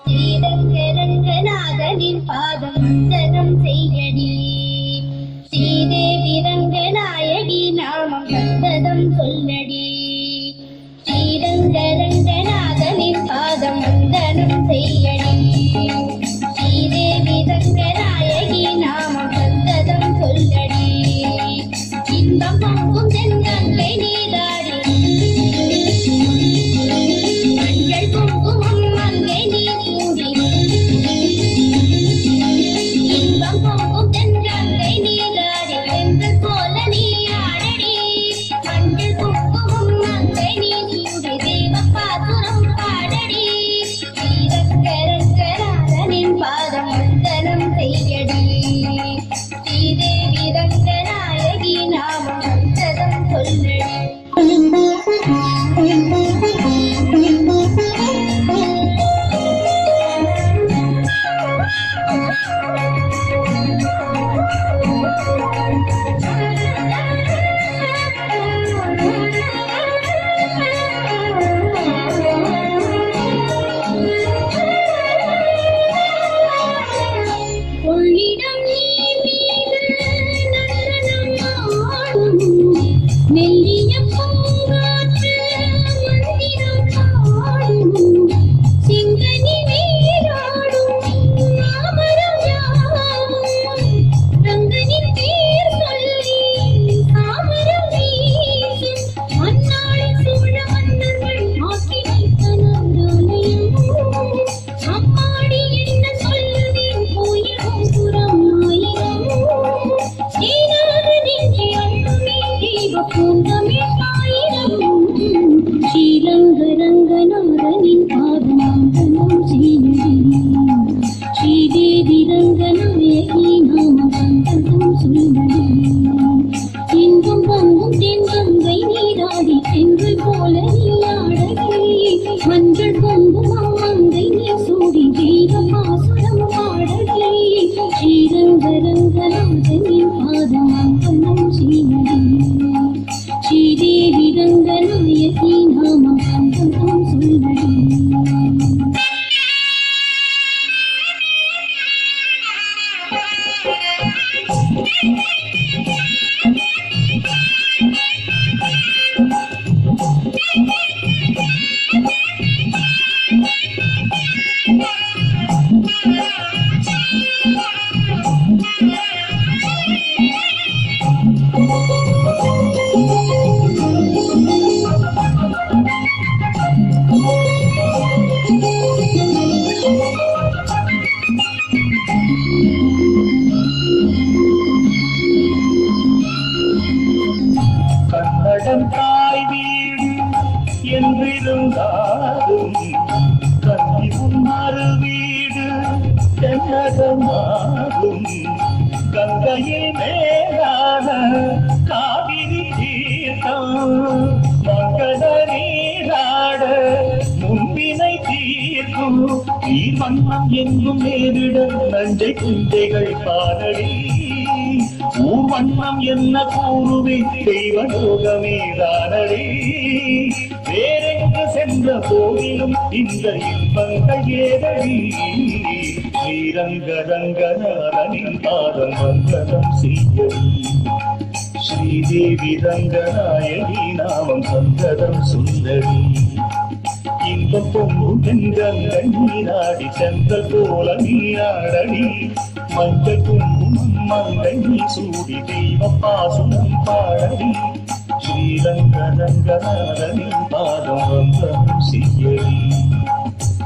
ஸ்ரீரங்கநாதனின் பாதம் வந்தனம் செய்யடி, ஸ்ரீதேவி ரங்கநாயகி நாமம் வந்தனம் சொல்லடி. ஸ்ரீரங்கநாதனின் பாதம் வந்தனம் செய்யடி, ஸ்ரீதேவி ரங்கநாயகி நாமம் வந்தனம் சொல்லடி. இன்பம் பொங்கும் தென்கங்கை நீராடி, மஞ்சள் குங்குமம் மங்கை நீ சூடி. இன்பம் பொங்கும் தென்கங்கை நீராடி, வெண்கள் போல நீ ஆடடி. மஞ்சள் குங்குமம் மங்கை நீ சூடி, தேவ பாசுரம் பாடடி. ஸ்ரீரங்கநாதனின் பாதம் வந்தனம் செய்யடி, ஸ்ரீதேவி ரங்கநாயகி நாமம் வந்தனம் சொல்லடி. உள்ளிடம் நீர் மீது நந்தனமாடும், மெல்லிய பூங்காற்று மந்திரம் பாடும். சிங்கனி நீராடும் மாமரம் யாவும், ரங்கனின் பேர் சொல்லி சாமரம் வீசும். அந்நாளில் சோழ மன்னர்கள் ஆக்கி வைத்த நந்தாலயம், அம்மாடி என்ன சொல்லுவேன் கோயிலும் புறம் ஆயிரம். ஸ்ரீநாதனின்றி அன்னுமே தீப பூந்தமிழ் ஆயிரம். ஸ்ரீரங்கநாதனின் பாதம் வந்தனம் செய்யடி, ஸ்ரீதேவி ரங்கநாயகி நாமம் வந்தனம் சொல்லடி. இன்பம் பொங்கும் தென்கங்கை நீராடி, தென்றல் போல நீ ஆடடி. மஞ்சள் குங்குமம் மங்கை நீ சூடி, தெய்வ பாசுரம் பாடடி. ஸ்ரீரங்கநாதனின் பாதம் வந்தனம் செய்யடி, ஸ்ரீதேவி ரங்கநாயகி நாமம் வந்தனம் சொல்லடி. கன்னடம் தாய் வீடு என்றிருந்தாலும் கன்னி உன்மறு வீடு தென்னகமாகும். கங்கையில் மேலான காவிரி தீர்த்தம், மங்கள நீராட முன்பினை தீர்க்கும். நீர் வண்ணம் எங்கும் நேரிட நஞ்சை குஞ்சைகள் பாரடி. ஊர் வண்ணம் என்ன கூறுவே தெய்வலோகமே தானடி. வேறெங்கு சென்ற போதிலும் இந்த இன்பங்கள் ஏதடி. ஸ்ரீரங்கநாதனின் பாதம் வந்தனம் செய்யடி, ஸ்ரீதேவி ரங்கநாயகி நாமம் வந்தனம் சொல்லடி. இன்பம் பொங்கும் தென்கங்கை நீராடி, சென்றல் போல நீராடடி. மஞ்சள் குங்குமம் மங்கை நீ சூடி, தெய்வ பாசுரம் பாடடி. ஸ்ரீரங்கநாதனின் பாதம் வந்தனம் செய்யடி,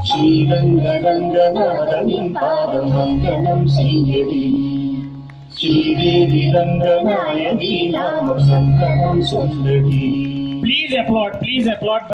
ஸ்ரீரங்கநாதனின் பாதம் வந்தனம் செய்யடி. ஸ்ரீதேவி ரங்கநாயகி நாமம் வந்தனம் சொல்லடி. Please applaud.